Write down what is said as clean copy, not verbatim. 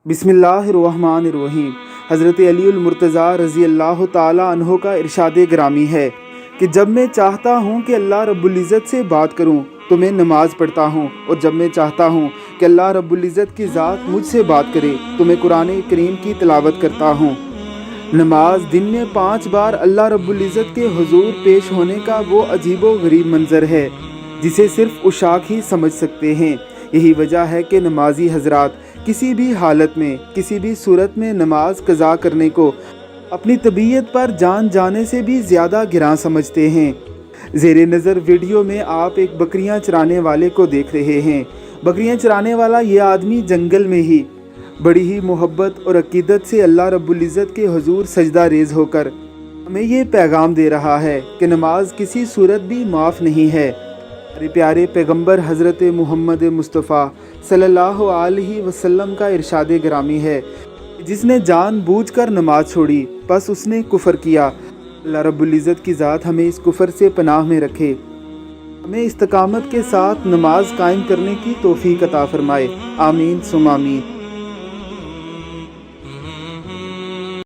بسم اللہ الرحمن الرحیم۔ حضرت علی المرتضیٰ رضی اللہ تعالی عنہ کا ارشاد گرامی ہے کہ جب میں چاہتا ہوں کہ اللہ رب العزت سے بات کروں تو میں نماز پڑھتا ہوں، اور جب میں چاہتا ہوں کہ اللہ رب العزت کی ذات مجھ سے بات کرے تو میں قرآن کریم کی تلاوت کرتا ہوں۔ نماز دن میں 5 بار اللہ رب العزت کے حضور پیش ہونے کا وہ عجیب و غریب منظر ہے جسے صرف عشاق ہی سمجھ سکتے ہیں۔ یہی وجہ ہے کہ نمازی حضرات کسی بھی حالت میں، کسی بھی صورت میں نماز قضا کرنے کو اپنی طبیعت پر جان جانے سے بھی زیادہ گراں سمجھتے ہیں۔ زیر نظر ویڈیو میں آپ ایک بکریاں چرانے والے کو دیکھ رہے ہیں۔ بکریاں چرانے والا یہ آدمی جنگل میں ہی بڑی ہی محبت اور عقیدت سے اللہ رب العزت کے حضور سجدہ ریز ہو کر ہمیں یہ پیغام دے رہا ہے کہ نماز کسی صورت بھی معاف نہیں ہے۔ ہمارے پیارے پیغمبر حضرت محمد مصطفیٰ صلی اللہ علیہ وسلم کا ارشاد گرامی ہے، جس نے جان بوجھ کر نماز چھوڑی پس اس نے کفر کیا۔ اللہ رب العزت کی ذات ہمیں اس کفر سے پناہ میں رکھے، ہمیں استقامت کے ساتھ نماز قائم کرنے کی توفیق عطا فرمائے۔ آمین ثم آمین۔